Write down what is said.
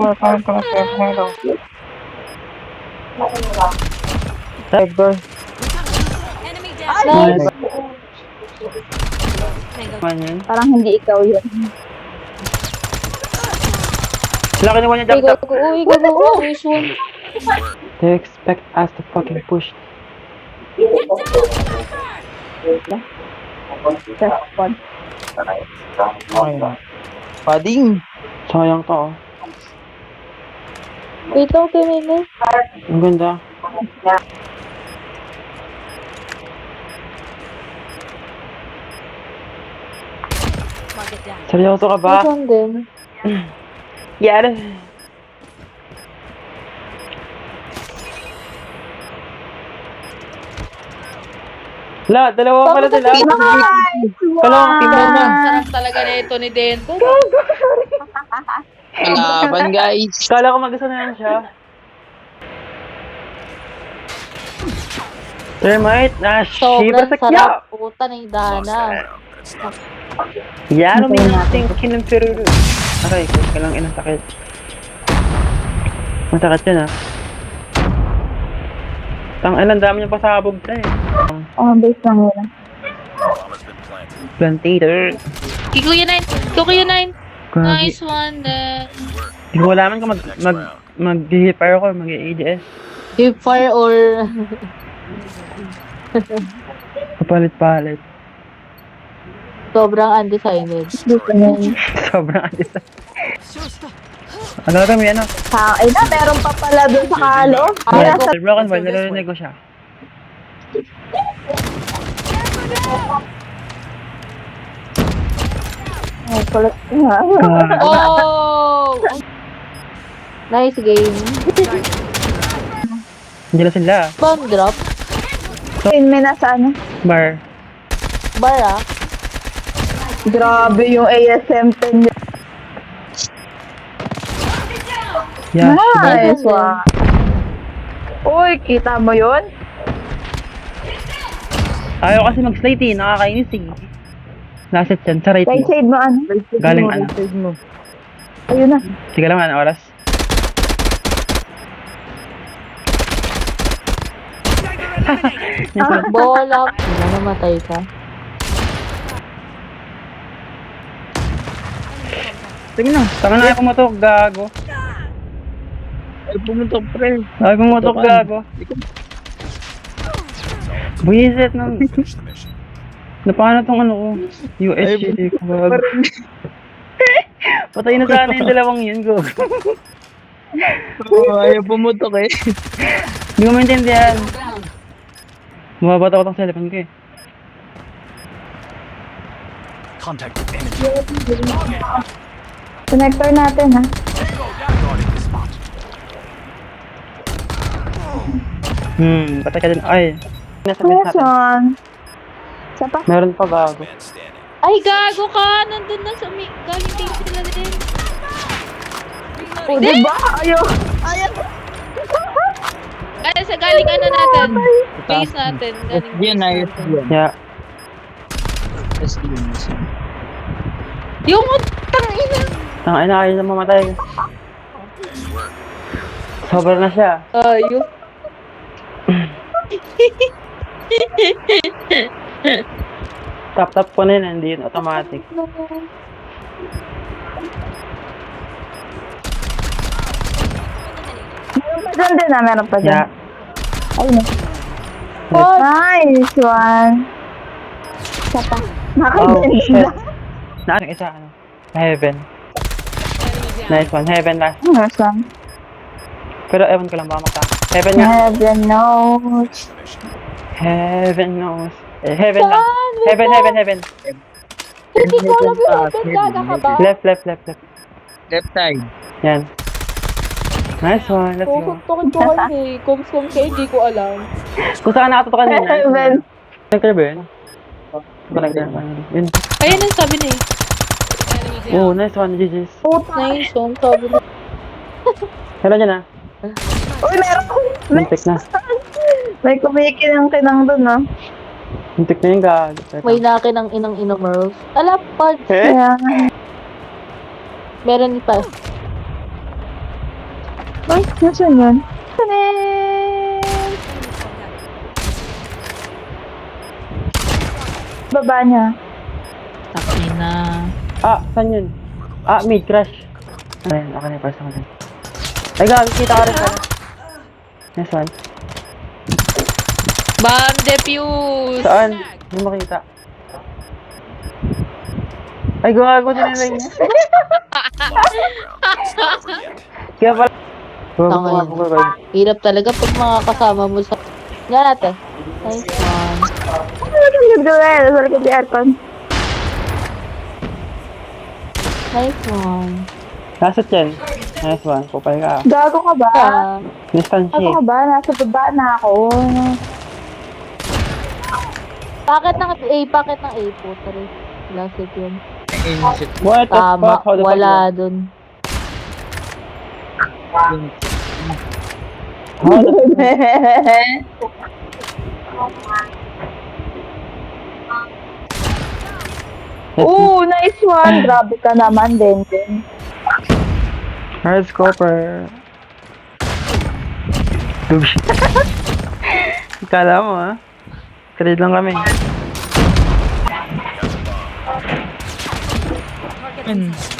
Parang ko na siya. Hello. Cyber. Enemy down. Nice. Man yun. Parang hindi ikaw yun. Laki naman niya Uy, jump. gago. Uy, gago. Nice one. They expect us to fucking push. Respond. Okay na. Pading. Sayang to oh. Wait lang, Kimene. Ang ganda. Target down. Seryoso ka ba? Nice one din. Yes. Dalawa pala sila. Kalawang team mo na. Sarap talaga na ito ni Dento. Kalaban guys. Kala ko mag-isa na lang siya. Thermite, shiver Sobrang sa kya. sarap. Puta na yung dana. Yan, may nating kinempiruru. Aray, ka lang inang sakit. Masakit yun ah. Ang dami niya pasabog na eh. Oh, base lang yun. Plantator. Kikuya 9. Kikuya 9. Grabe. Nice one then. Hindi ko alaman kung mag-hipfire ako or mag-ADS. Hipfire or... Kapalit-palit. Sobrang undecided. Sobrang adis. Ano ito, may ano? Ay na, meron pa pala dun sa kalo. Ay, nasa... Broken boy, nilarinig ko siya. Ay, kulit nga. Oh! Nice game. Hindi na sila. Bomb drop. May nasa ano? Bar. Bar ah. Grabe yung ASM 10 niya. Yeah, Nice one. Uy, kita mo yun? ayaw kasi mag-slide eh, nakakainis eh. Laset yan, sa right Right mo. side mo ano? Galing ano? Ayun na. Sige lang, ano oras? Bola. Ano, namatay ka? Sige na, tanga na ako matok, gago. Ay, pumutok pre. Ay, pumotok, gago. Buisit ng... Napano tong ano ko? USG ko, gago. Patay na sana yung dalawang yun, go. Ay, pumutok eh. Hindi ko maintindihan. Mababato ko tong cellphone ko eh. Contact with enemy. Connector natin ha. Patay ka din. Ay. Nasa mess natin. Question. Isa pa? Meron pa gago. Man standing. Ay, gago ka! Nandun na sa galing team sila din. O, diba? Ayaw. Ay, sa galing ano natin. Base natin. Galing Yan na yun. Yeah. Yes, yun. Yung tangina. Tanga na ayaw na mamatay. Sobra na siya. Ayun. Tap ko na yun, hindi yun automatic. Meron pa dyan din ah. Meron pa dyan. Yeah. Ayun na. Nice one. Isa pa. Oh, Nakadend shit. na. Ano isa, ano? Heaven. Nice one. Heaven last. Nice one. Pero ewan ko lang baka mata. Heaven nga. Heaven knows. Heaven knows. Heaven lang. Heaven. Hindi ko alam yung heaven. Gaga ka ba? Left. Left side. Yan. Nice one. Let's go. Tukin ko kasi. Kung kayo, hindi ko alam. Kung saan nakatuto kanina. Heaven. Connector ba yun? Connector. Yun. Ayun ang sabi na eh. Oh, nice one. GG's. Nice one. Sabi na. Hello dyan ah. Uy, meron. Muntik na. May kumikinang-kinang dun ah. Muntik na yung gago. May nakin ang inang-inang Merls. Alapad. Eh? Meron pa. Ay, nasan yun? Tanin! Baba niya. Taki na. Ah, saan yun? Ah, mid crash. Ayun, ako na yung first ako din. Ay, gabi, kita ka rin pala. Nice one. Bam defuse! Saan? Hindi makita. Ay, gago din na lang niya. Kaya pala. Tama yun. Hirap talaga pag mga kasama mo sa... Yan natin. Nice one. Ang ganda na yan. Sa likod ni aircon. Nice one. Nasa Chen. Nice one. Kupal ka. Gago ka ba? Distance Gago ka ba? Nasa baba na ako. Packet ng A, packet ng A po. Tari. Classic yun. Inisip What the Tama. fuck? How the fuck? Wala dun. yung How the fuck? Ooh, nice one. Grabe ka naman din. Hard scopper. Kala mo ha? Trade lang kami. Target